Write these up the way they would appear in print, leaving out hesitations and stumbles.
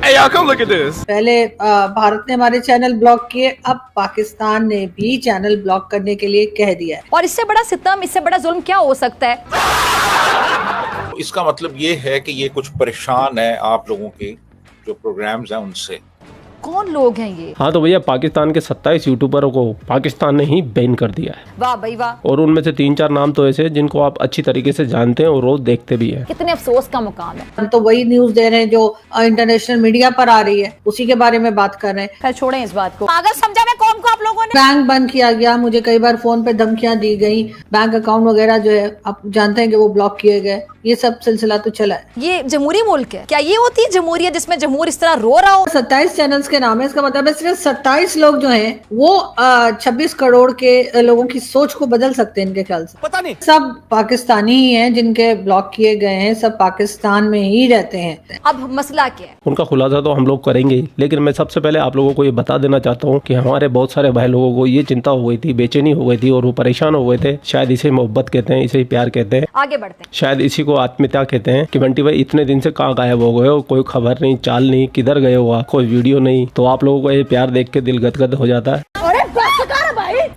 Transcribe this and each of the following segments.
Hey y'all, come look at this. पहले भारत ने हमारे चैनल ब्लॉक किए, अब पाकिस्तान ने भी चैनल ब्लॉक करने के लिए कह दिया है। और इससे बड़ा सितम, इससे बड़ा जुल्म क्या हो सकता है? इसका मतलब ये है कि ये कुछ परेशान है आप लोगों के जो प्रोग्राम्स हैं उनसे। कौन लोग हैं ये? हाँ तो भैया, पाकिस्तान के 27 यूट्यूबरों को पाकिस्तान ने ही बैन कर दिया है। वाह भाई वाह। और उनमें से 3-4 नाम तो ऐसे हैं जिनको आप अच्छी तरीके से जानते हैं और रोज देखते भी हैं। कितने अफसोस का मुकाम है। हम तो वही न्यूज दे रहे हैं जो इंटरनेशनल मीडिया पर आ रही है, उसी के बारे में बात कर रहे हैं। खैर छोड़ें इस बात को। पागल समझा मैं कौन को आप लोगों ने? बैंक बंद किया गया, मुझे कई बार फोन पे धमकियां दी गई, बैंक अकाउंट वगैरह जो है आप जानते हैं कि वो ब्लॉक किए गए। ये सब सिलसिला तो चला है। ये जमहूरी मुल्क है क्या? ये होती है जमहूरियत जिसमें जमहूर इस तरह रो रहा हो? 27 चैनल्स के नाम है, इसका मतलब है सिर्फ 27 लोग जो हैं वो 26 करोड़ के लोगों की सोच को बदल सकते हैं इनके ख्याल से। पता नहीं। सब पाकिस्तानी ही हैं जिनके ब्लॉक किए गए हैं, सब पाकिस्तान में ही रहते हैं। अब मसला क्या है? उनका खुलासा तो हम लोग करेंगे ही, लेकिन मैं सबसे पहले आप लोगों को ये बता देना चाहता हूँ कि हमारे बहुत सारे भाई लोगों को ये चिंता हो गई थी, बेचैनी हो गई थी और वो परेशान हो गए थे। शायद इसे मोहब्बत कहते हैं, इसे ही प्यार कहते हैं। आगे बढ़ते हैं। शायद इसी को आत्मीयता कहते हैं कि बंटी भाई इतने दिन से कहाँ गायब हो गए हो, कोई खबर नहीं, चाल नहीं, किधर गए हो, कोई वीडियो नहीं। तो आप लोगों को ये प्यार देख के दिल गदगद हो जाता है।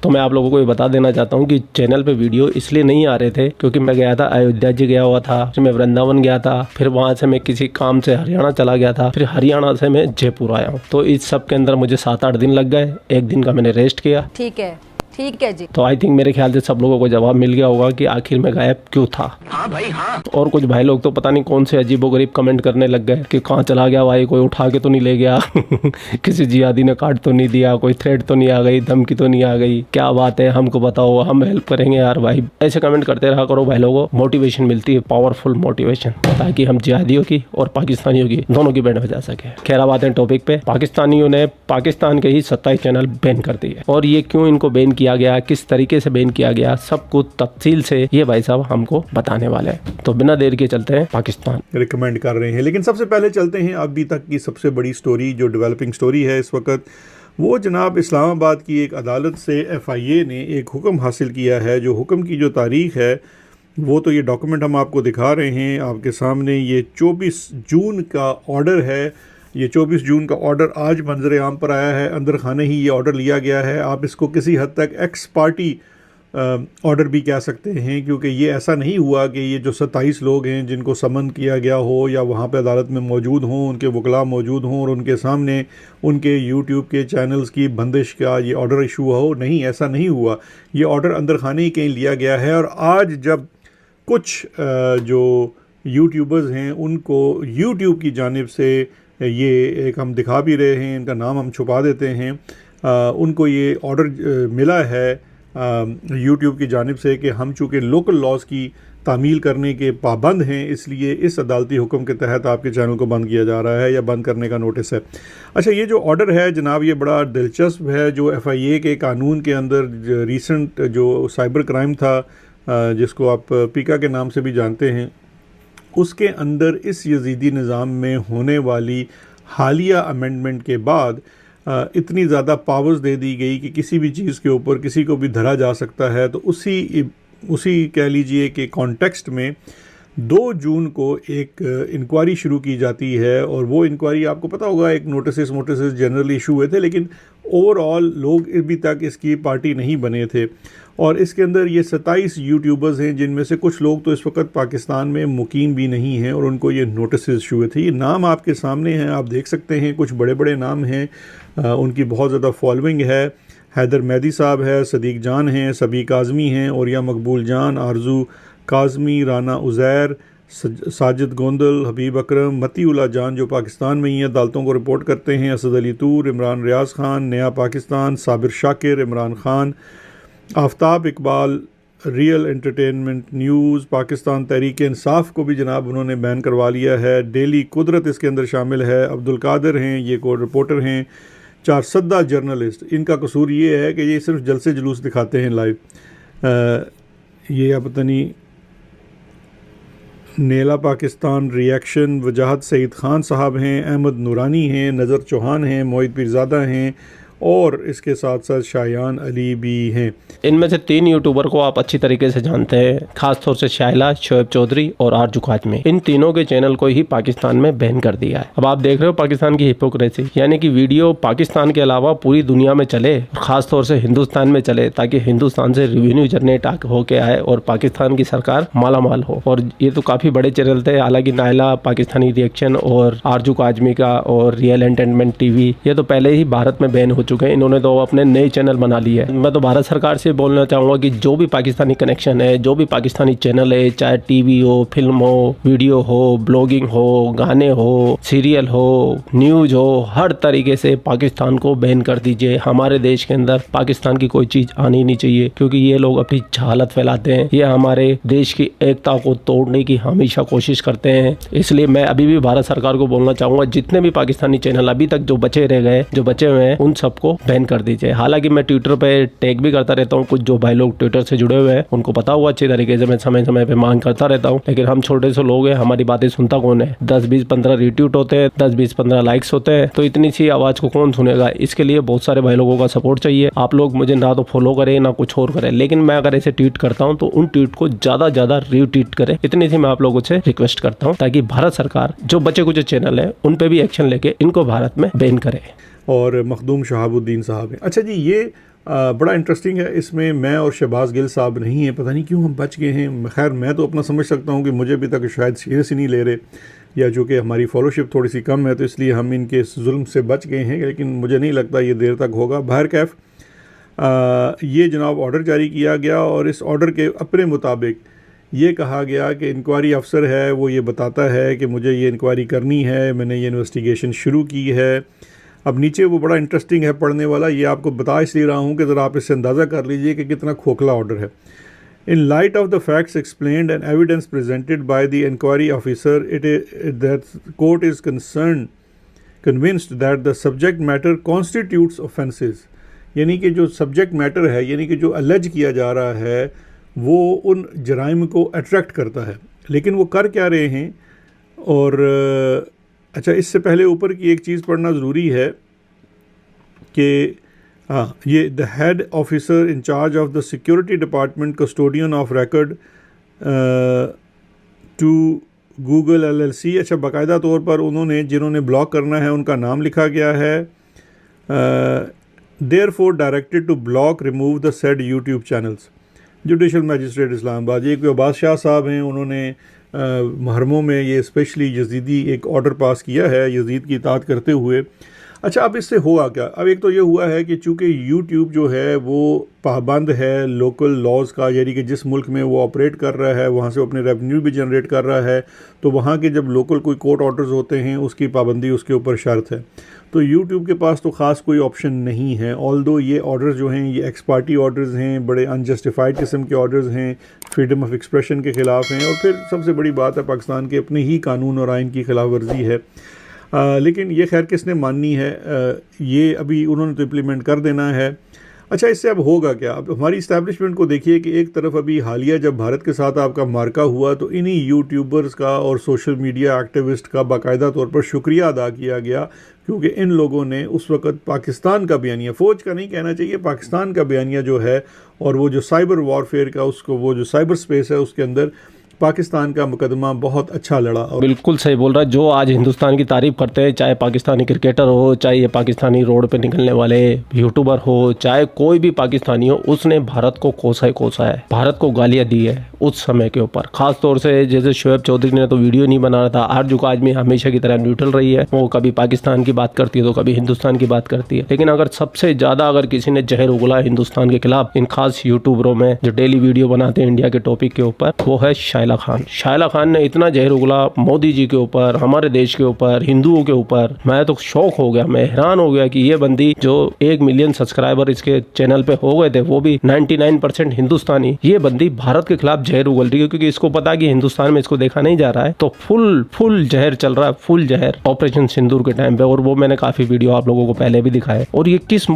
तो मैं आप लोगों को ये बता देना चाहता हूँ कि चैनल पे वीडियो इसलिए नहीं आ रहे थे क्योंकि मैं गया था अयोध्या जी गया हुआ था, फिर मैं वृंदावन गया था, फिर वहाँ से मैं किसी काम से हरियाणा चला गया था, फिर हरियाणा से मैं जयपुर आया हूँ। तो इस सब के अंदर मुझे 7-8 दिन लग गए। एक दिन का मैंने रेस्ट किया। ठीक है, ठीक है जी। तो आई थिंक मेरे ख्याल से सब लोगों को जवाब मिल गया होगा कि आखिर में गायब क्यों था। हाँ भाई हाँ। और कुछ भाई लोग तो पता नहीं कौन से अजीबोगरीब कमेंट करने लग गए कि कहाँ चला गया भाई, कोई उठा के तो नहीं ले गया किसी जिहादी ने काट तो नहीं दिया, कोई थ्रेट तो नहीं आ गई, धमकी तो नहीं आ गई, क्या बात है, हमको बताओ, हम हेल्प करेंगे यार भाई। ऐसे कमेंट करते रहा करो भाई लोगों, मोटिवेशन मिलती है, पावरफुल मोटिवेशन, ताकि हम जिहादियों की और पाकिस्तानियों की दोनों की बैंड बजा सके। खैर अब आते हैं टॉपिक पे। पाकिस्तानियों ने पाकिस्तान के ही 27 चैनल बैन कर दिए और ये क्यों इनको बैन किया गया, किस तरीके से बैन किया गया, सब कुछ तफसील से ये भाई साहब हमको बताने वाले हैं। तो बिना देर के चलते हैं पाकिस्तान। रिकमेंड कर रहे हैं, लेकिन सबसे पहले चलते हैं अभी तक की सबसे बड़ी स्टोरी जो डेवलपिंग स्टोरी है इस वक्त। वो जनाब इस्लामाबाद की एक अदालत से FIA ने एक हुक्म हासिल किया है। जो हुक्म की जो तारीख है वो तो ये डॉक्यूमेंट हम आपको दिखा रहे हैं आपके सामने। ये 24 जून का ऑर्डर है। ये 24 जून का ऑर्डर आज मंजर आम पर आया है। अंदर खाने ही ये ऑर्डर लिया गया है। आप इसको किसी हद तक एक्स पार्टी ऑर्डर भी कह सकते हैं, क्योंकि ये ऐसा नहीं हुआ कि ये जो 27 लोग हैं जिनको समन किया गया हो या वहाँ पे अदालत में मौजूद हों, उनके वकला मौजूद हों और उनके सामने उनके YouTube के चैनल्स की बंदिश का ये ऑर्डर इशू हो। नहीं, ऐसा नहीं हुआ। ये ऑर्डर अंदर खाने ही कहीं लिया गया है। और आज जब कुछ जो यूट्यूबर्स हैं उनको YouTube की जानिब से ये एक हम दिखा भी रहे हैं, इनका नाम हम छुपा देते हैं, उनको ये ऑर्डर मिला है YouTube की जानिब से कि हम चूँकि लोकल लॉज की तामील करने के पाबंद हैं, इसलिए इस अदालती हुक्म के तहत आपके चैनल को बंद किया जा रहा है या बंद करने का नोटिस है। अच्छा, ये जो ऑर्डर है जनाब ये बड़ा दिलचस्प है। जो FIA के कानून के अंदर रीसेंट जो साइबर क्राइम था जिसको आप पीका के नाम से भी जानते हैं, उसके अंदर इस यजीदी निज़ाम में होने वाली हालिया अमेंडमेंट के बाद इतनी ज़्यादा पावर्स दे दी गई कि किसी भी चीज़ के ऊपर किसी को भी धरा जा सकता है। तो उसी कह लीजिए कि कॉन्टेक्स्ट में 2 जून को एक इंक्वायरी शुरू की जाती है। और वो इंक्वायरी आपको पता होगा, एक नोटिस जनरली इशू हुए थे, लेकिन ओवरऑल लोग अभी तक इसकी पार्टी नहीं बने थे। और इसके अंदर ये 27 यूट्यूबर्स हैं जिनमें से कुछ लोग तो इस वक्त पाकिस्तान में मुकीम भी नहीं हैं और उनको ये नोटिस इशू हुए थे। ये नाम आपके सामने हैं, आप देख सकते हैं, कुछ बड़े बड़े नाम हैं, उनकी बहुत ज़्यादा फॉलोइंग है। हैदर मेहदी साहब है, सदीक जान हैं, सबी काज़मी हैं, औरिया मकबूल जान, आरजू काज़मी, राना उज़ैर, साजिद गोंदल, हबीब अकरम, मतीउल्लाह जान जो पाकिस्तान में ही अदालतों को रिपोर्ट करते हैं, असद अली तूर, Imran Riaz Khan, Naya Pakistan, Sabir Shakir, Imran Khan, Aftab Iqbal, real entertainment news, Pakistan Tehreek Insaf को भी जनाब उन्होंने बैन करवा लिया है। डेली कुदरत इसके अंदर शामिल है। अब्दुल कादिर हैं, ये को रिपोर्टर हैं। 4 सद्दा जर्नलिस्ट, इनका कसूर ये है कि ये सिर्फ जलसे जुलूस दिखाते हैं लाइव। ये अब पता नहीं नेला पाकिस्तान रिएक्शन, वजाहत सईद ख़ान साहब हैं, अहमद नूरानी हैं, नज़र चौहान हैं, मोहित पीरज़ादा हैं और इसके साथ साथ शायान अली भी हैं। इनमें से 3 यूट्यूबर को आप अच्छी तरीके से जानते हैं, खासतौर से शाइला, शोएब चौधरी और आरजू काजमी। इन तीनों के चैनल को ही पाकिस्तान में बैन कर दिया है। अब आप देख रहे हो पाकिस्तान की हिपोक्रेसी, यानी कि वीडियो पाकिस्तान के अलावा पूरी दुनिया में चले, खासतौर से हिंदुस्तान में चले, ताकि हिंदुस्तान से रेवेन्यू जनरेट होके आए और पाकिस्तान की सरकार मालामाल हो। और ये तो काफी बड़े चैनल थे, हालांकि नायला, पाकिस्तानी रिएक्शन और आरजू काजमी का और रियल एंटरटेनमेंट टीवी, ये तो पहले ही भारत में बैन हो चुके हैं। इन्होंने तो अपने नए चैनल बना लिए हैं। मैं तो भारत सरकार से बोलना चाहूंगा कि जो भी पाकिस्तानी कनेक्शन है, जो भी पाकिस्तानी चैनल है, चाहे टीवी हो, फिल्म हो, वीडियो हो, ब्लॉगिंग हो, गाने हो, सीरियल हो, न्यूज हो, हर तरीके से पाकिस्तान को बैन कर दीजिए। हमारे देश के अंदर पाकिस्तान की कोई चीज आनी नहीं चाहिए, क्योंकि ये लोग अपनी जहालत फैलाते हैं। ये हमारे देश की एकता को तोड़ने की हमेशा कोशिश करते हैं। इसलिए मैं अभी भी भारत सरकार को बोलना चाहूंगा, जितने भी पाकिस्तानी चैनल अभी तक जो बचे रह गए, जो बचे हुए हैं, उन सबको बैन कर दीजिए। हालांकि मैं ट्विटर पे टैग भी करता रहता हूँ, कुछ जो भाई लोग ट्विटर से जुड़े हुए हैं उनको पता हुआ अच्छी तरीके से, मैं समय समय पे मांग करता रहता हूँ। लेकिन हम छोटे से लोग हैं, हमारी बातें सुनता कौन है? 10, 20, 15 रिट्वीट होते हैं, 10, 20, 15 लाइक्स होते हैं, तो इतनी सी आवाज को कौन सुनेगा? इसके लिए बहुत सारे भाई लोगों का सपोर्ट चाहिए। आप लोग मुझे ना तो फॉलो करें ना कुछ और करें, लेकिन मैं अगर ऐसे ट्वीट करता हूँ तो उन ट्वीट को ज्यादा रीट्वीट करें। इतनी सी मैं आप लोगों से रिक्वेस्ट करता हूँ, ताकि भारत सरकार जो बचे कुछ चैनल है उन पे भी एक्शन लेके इनको भारत में बैन करे। और मखदूम शहाबुद्दीन साहब हैं। अच्छा जी, ये बड़ा इंटरेस्टिंग है। इसमें मैं और शहबाज गिल साहब नहीं है, पता नहीं क्यों हम बच गए हैं। खैर, मैं तो अपना समझ सकता हूँ कि मुझे अभी तक शायद सीरियस ही नहीं ले रहे, या जो कि हमारी फॉलोशिप थोड़ी सी कम है, तो इसलिए हम इनके जुल्म से बच गए हैं। लेकिन मुझे नहीं लगता ये देर तक होगा। बहर कैफ ये जनाब ऑर्डर जारी किया गया, और इस ऑर्डर के अपने मुताबिक ये कहा गया कि इंक्वायरी अफसर है वो ये बताता है कि मुझे ये इंक्वायरी करनी है, मैंने ये इन्वेस्टिगेशन शुरू की है। अब नीचे वो बड़ा इंटरेस्टिंग है पढ़ने वाला, ये आपको बता इसलिए रहा हूँ कि ज़रा आप इससे अंदाज़ा कर लीजिए कि कितना खोखला ऑर्डर है। In light of the facts explained and evidence presented by the inquiry officer, it that court is convinced that the subject matter constitutes offences, यानी कि जो सब्जेक्ट मैटर है, यानी कि जो अलेज किया जा रहा है, वो उन जराइम को अट्रैक्ट करता है। लेकिन वो कर क्या रहे हैं? और अच्छा, इससे पहले ऊपर की एक चीज़ पढ़ना ज़रूरी है कि ये the head officer in charge of the security department custodian of record to Google LLC। अच्छा, बाकायदा तौर पर उन्होंने जिन्होंने ब्लॉक करना है उनका नाम लिखा गया है। Therefore directed to block remove the said YouTube channels. Judicial magistrate Islamabad, ये कोई अब्बास शाह साहब हैं, उन्होंने मुहर्रमों में ये स्पेशली यजीदी एक ऑर्डर पास किया है यजीद की इताअत करते हुए। अच्छा, अब इससे हुआ क्या? अब एक तो ये हुआ है कि चूँकि यूट्यूब जो है वो पाबंद है लोकल लॉज का, यानी कि जिस मुल्क में वो ऑपरेट कर रहा है वहाँ से अपने रेवेन्यू भी जनरेट कर रहा है, तो वहाँ के जब लोकल कोई कोर्ट ऑर्डर्स होते हैं उसकी पाबंदी उसके ऊपर शर्त है। तो यूट्यूब के पास तो ख़ास कोई ऑप्शन नहीं है। ऑल्दो ये ऑर्डर्स जो हैं ये एक्स पार्टी ऑर्डर्स हैं, बड़े अनजस्टिफाइड किस्म के ऑर्डर्स हैं, फ्रीडम ऑफ एक्सप्रेशन के ख़िलाफ़ हैं, और फिर सबसे बड़ी बात है पाकिस्तान के अपने ही कानून और आइन की खिलाफ वर्जी है। लेकिन ये खैर किसने माननी है? ये अभी उन्होंने तो इम्प्लीमेंट कर देना है। अच्छा, इससे अब होगा क्या? अब हमारी इस्टेब्लिशमेंट को देखिए कि एक तरफ अभी हालिया जब भारत के साथ आपका मार्का हुआ तो इन्हीं यूट्यूबर्स का और सोशल मीडिया एक्टिविस्ट का बाकायदा तौर पर शुक्रिया अदा किया गया, क्योंकि इन लोगों ने उस वक़्त पाकिस्तान का बयानिया, फ़ौज का नहीं कहना चाहिए, पाकिस्तान का बयानिया जो है, और वो जो साइबर वॉरफेयर का उसको वो जो साइबर स्पेस है उसके अंदर पाकिस्तान का मुकदमा बहुत अच्छा लड़ा। और बिल्कुल सही बोल रहा है। जो आज हिंदुस्तान की तारीफ करते हैं, चाहे पाकिस्तानी क्रिकेटर हो, चाहे ये पाकिस्तानी रोड पे निकलने वाले यूट्यूबर हो, चाहे कोई भी पाकिस्तानी हो, उसने भारत को कोसा है, भारत को गालियां दी है उस समय के ऊपर। खास तौर से जैसे शोएब चौधरी ने तो वीडियो नहीं बना रहा था, आरजू काजमी हमेशा की तरह न्यूट्रल रही है, वो कभी पाकिस्तान की बात करती है तो कभी हिंदुस्तान की बात करती है। लेकिन अगर सबसे ज्यादा अगर किसी ने जहर उगला हिंदुस्तान के खिलाफ इन खास यूट्यूबरों में जो डेली वीडियो बनाते हैं इंडिया के टॉपिक के ऊपर, वो है शाइला खान। शाइला खान ने इतना जहर उगला मोदी जी के ऊपर, हमारे देश के ऊपर, हिंदुओं के ऊपर। मैं तो शौक हो गया, मैं हैरान हो गया कि ये बंदी जो 1 मिलियन सब्सक्राइबर इसके चैनल पे हो गए थे, वो भी 99% हिंदुस्तानी, ये बंदी भारत के खिलाफ जहर उगल रही है, क्योंकि इसको पता है कि हिंदुस्तान में इसको देखा नहीं जा रहा है, तो फुल जहर चल रहा है, फुल जहर ऑपरेशन सिंदूर के टाइम पे। और वो मैंने काफी वीडियो आप लोगों को पहले भी दिखाए। और ये किस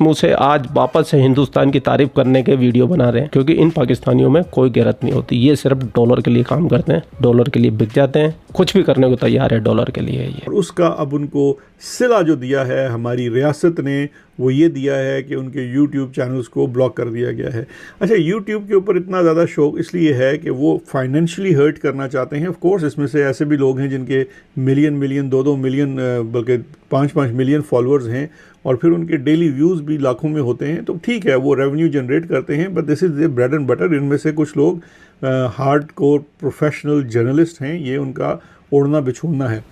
मुंह से आज वापस से हिंदुस्तान की तारीफ करने के वीडियो बना रहे हैं, क्योंकि इन पाकिस्तानियों में कोई गैरत नहीं होती। ये सिर्फ डॉलर के लिए काम करते हैं, डॉलर के लिए बिक जाते हैं, कुछ भी करने को तैयार है डॉलर के लिए। ये उसका अब उनको सिला जो दिया है हमारी रियासत ने, वो ये दिया है कि उनके YouTube चैनल्स को ब्लॉक कर दिया गया है। अच्छा, YouTube के ऊपर इतना ज़्यादा शौक इसलिए है कि वो फाइनेंशियली हर्ट करना चाहते हैं। ऑफ कोर्स इसमें से ऐसे भी लोग हैं जिनके मिलियन 2-2 मिलियन बल्कि 5-5 मिलियन फॉलोअर्स हैं और फिर उनके डेली व्यूज़ भी लाखों में होते हैं, तो ठीक है वो रेवेन्यू जनरेट करते हैं, but this is the bread and butter. इनमें से कुछ लोग हार्ड कोर प्रोफेशनल जर्नलिस्ट हैं, ये उनका ओढ़ना बिछोड़ना है।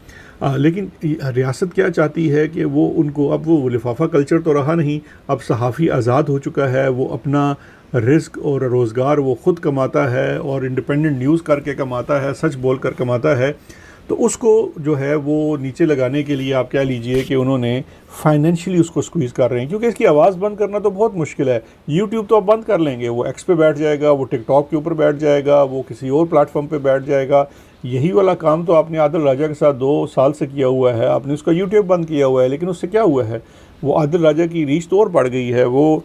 लेकिन रियासत क्या चाहती है कि वो उनको, अब वो लिफाफा कल्चर तो रहा नहीं, अब सहाफ़ी आज़ाद हो चुका है, वो अपना रिस्क और रोज़गार वो ख़ुद कमाता है और इंडिपेंडेंट न्यूज़ करके कमाता है, सच बोल कर कमाता है। तो उसको जो है वो नीचे लगाने के लिए आप क्या लीजिए कि उन्होंने फाइनेंशियली उसको स्क्वीज़ कर रहे हैं, क्योंकि इसकी आवाज़ बंद करना तो बहुत मुश्किल है। यूट्यूब तो आप बंद कर लेंगे, वो एक्स पे बैठ जाएगा, वो टिकटॉक के ऊपर बैठ जाएगा, वो किसी और प्लेटफॉर्म पे बैठ जाएगा। यही वाला काम तो आपने आदिल राजा के साथ 2 साल से किया हुआ है, आपने उसका यूट्यूब बंद किया हुआ है, लेकिन उससे क्या हुआ है, वो आदिल राजा की रीच तो और बढ़ गई है, वो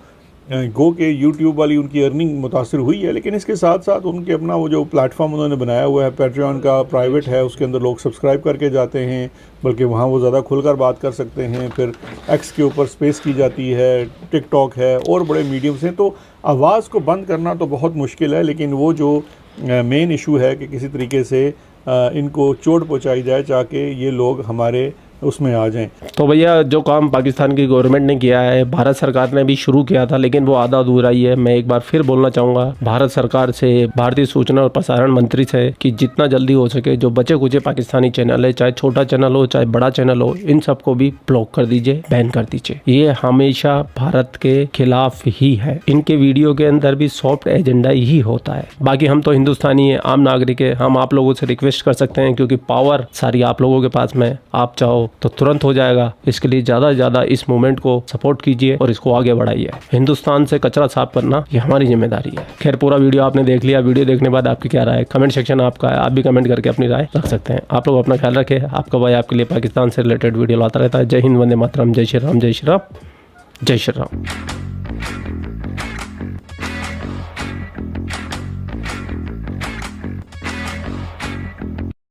गो के यूट्यूब वाली उनकी अर्निंग मुतासिर हुई है, लेकिन इसके साथ साथ उनके अपना वो जो प्लेटफॉर्म उन्होंने बनाया हुआ है पैट्रियन का, प्राइवेट है, उसके अंदर लोग सब्सक्राइब करके जाते हैं, बल्कि वहाँ वो ज़्यादा खुलकर बात कर सकते हैं। फिर एक्स के ऊपर स्पेस की जाती है, टिकटॉक है और बड़े मीडियम्स हैं। तो आवाज़ को बंद करना तो बहुत मुश्किल है, लेकिन वो जो मेन इशू है कि किसी तरीके से इनको चोट पहुँचाई जाए ताकि ये लोग हमारे उसमें आ जाएं। तो भैया जो काम पाकिस्तान की गवर्नमेंट ने किया है, भारत सरकार ने भी शुरू किया था, लेकिन वो आधा अधूरा ही है। मैं एक बार फिर बोलना चाहूँगा भारत सरकार से, भारतीय सूचना और प्रसारण मंत्री से, कि जितना जल्दी हो सके जो बचे कुचे पाकिस्तानी चैनल है, चाहे छोटा चैनल हो चाहे बड़ा चैनल हो, इन सबको भी ब्लॉक कर दीजिए, बैन कर दीजिए। ये हमेशा भारत के खिलाफ ही है। इनके वीडियो के अंदर भी सॉफ्ट एजेंडा ही होता है। बाकी हम तो हिंदुस्तानी है, आम नागरिक है, हम आप लोगों से रिक्वेस्ट कर सकते हैं, क्योंकि पावर सारी आप लोगों के पास में, आप चाहो तो तुरंत हो जाएगा। इसके लिए ज़्यादा से ज़्यादा इस मूवमेंट को सपोर्ट कीजिए और इसको आगे बढ़ाइए। हिंदुस्तान से कचरा साफ करना ये हमारी जिम्मेदारी है। खैर, पूरा वीडियो आपने देख लिया। वीडियो देखने के बाद आपकी क्या राय है, कमेंट सेक्शन आपका है, आप भी कमेंट करके अपनी राय रख सकते हैं। आप लोग अपना ख्याल रखें। आपका भाई आपके लिए पाकिस्तान से रिलेटेड वीडियो लाता रहता है। जय हिंद, वंदे मातरम, जय श्री राम, जय श्री राम, जय श्री राम।